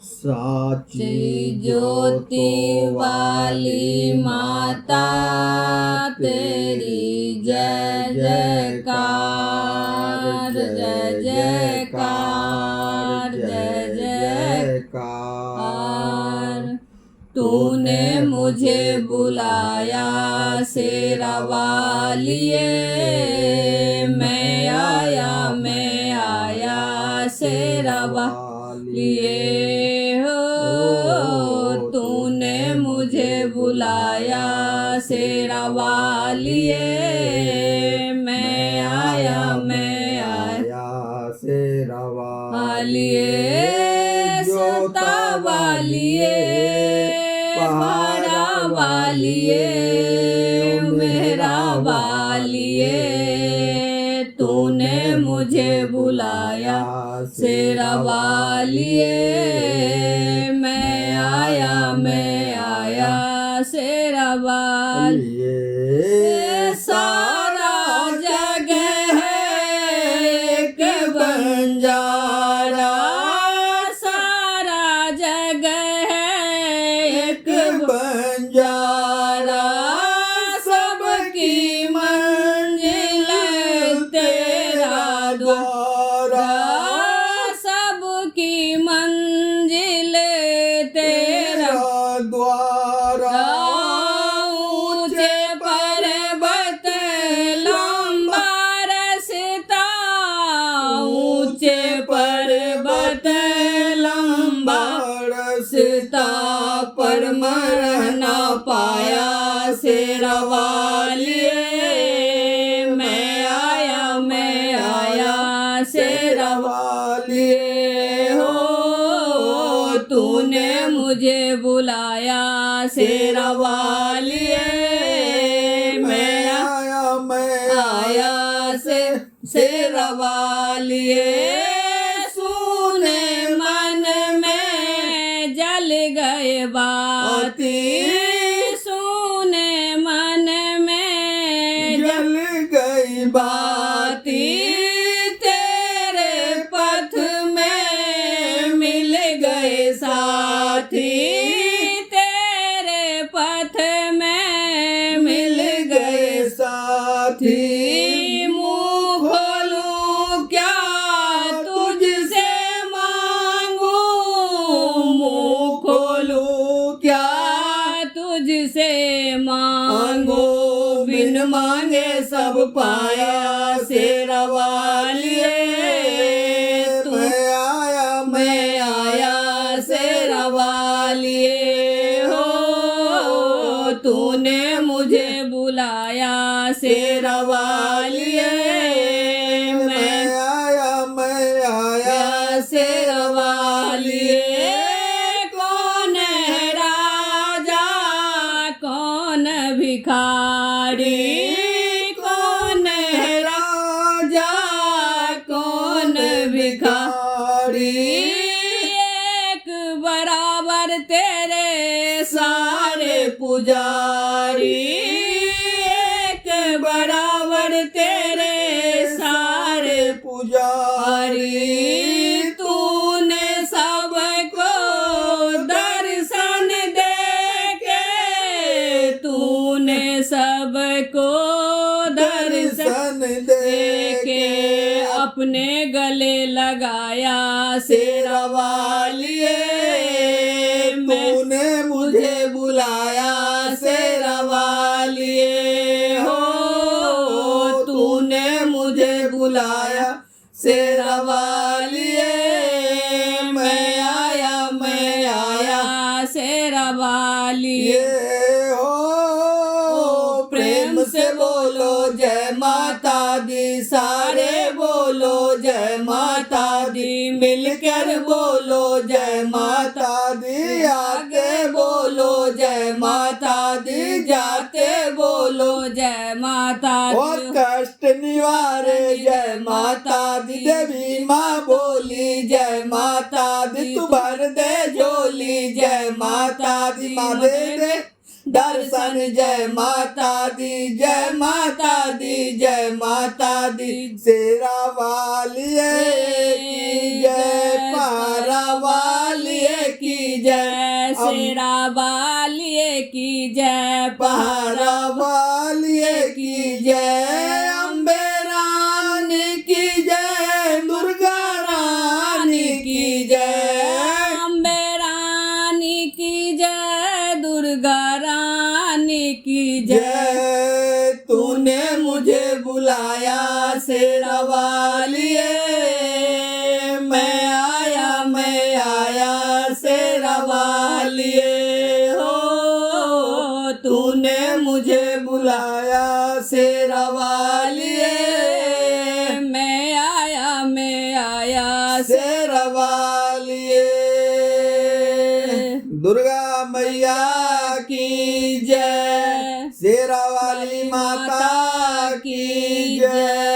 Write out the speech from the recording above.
साची ज्योति वाली माता तेरी जय जयकार, जय जयकार, जय जयकार। तूने मुझे बुलाया शेरा वालिए, मैं आया शेरा वालिए हो। तूने मुझे बुलाया शेरा वालिए, मैं आया शेरा वालिए। जोता वालिए, पहाड़ा वालिए, मेरा वालिए, तूने मुझे बुलाया शेरा वालिए, मैं आया शेरा वालिए। सारा जग है एक बंजारा, सारा जग है एक बंजारा, सबकी मंजिल तेरा द्वारा, सबकी मंजिल तेरा द्वारा। ऊंचे पर्वत लंबा रास्ता, ऊंचे पर्वत लंबा रास्ता, पर मर ना पाया शेरा वालिए, मैं आया शेरा वालिए हो। तूने मुझे बुलाया शेरा वालिए, मैं आया शेरा वालिए। सुने मन में जल गए बाती, सुने मन में जल गई बाती, तेरे पथ में मिल गए साथी, तेरे पथ में मिल गए साथी। मुँह खोलूं क्या तुझसे मांगू, मुँह खोलूं क्या तुझसे मांगू, बिन मांगे सब पाया शेरा वालिए, मैं आया शेरा वालिए हो। तूने मुझे बुलाया शेरा वालिए, मैं आया शेरा वालिए। कौन है राजा कौन भिखारी, कौन है राजा कौन भिखारी, एक बराबर तेरे सारे पुजारी, एक बराबर तेरे सारे पुजारी। तूने सबको दर्शन देके, तूने सबको दर्शन देके अपने गले लगाया शेरा वालिए, तूने मुझे बुलाया शेरा वालिए हो। तूने मुझे बुलाया शेरा वालिए, मैं आया शेरा वालिए हो। प्रेम से बोलो जय माता दी, सारे बोलो जय माता दी, मिलकर बोलो जय माता दी, आगे बोलो जय माता दी, जाते बोलो जय माता दी। और कष्ट निवारे जय माता दी, देवी माँ बोली जय माता दी, तू भर दे झोली जय माता दी, माँ दे दे दर्शन जय माता दी, जय माता दी, जय माता दी। शेरा वालिए की जय, पारा वालिए जय, शेरा वालिए की जय, पहाड़ा वालिए की जय, अम्बे रानी की जय, दुर्गा रानी की जय, अम्बे रानी की जय, दुर्गा रानी की जय। जय, तूने मुझे बुलाया शेरा वालिए, मैं आया शेरा वालिए, हो तूने मुझे बुलाया शेरा वालिए, मैं आया शेरा वालिए। दुर्गा मैया की जय, शेरा वाली माता की जय।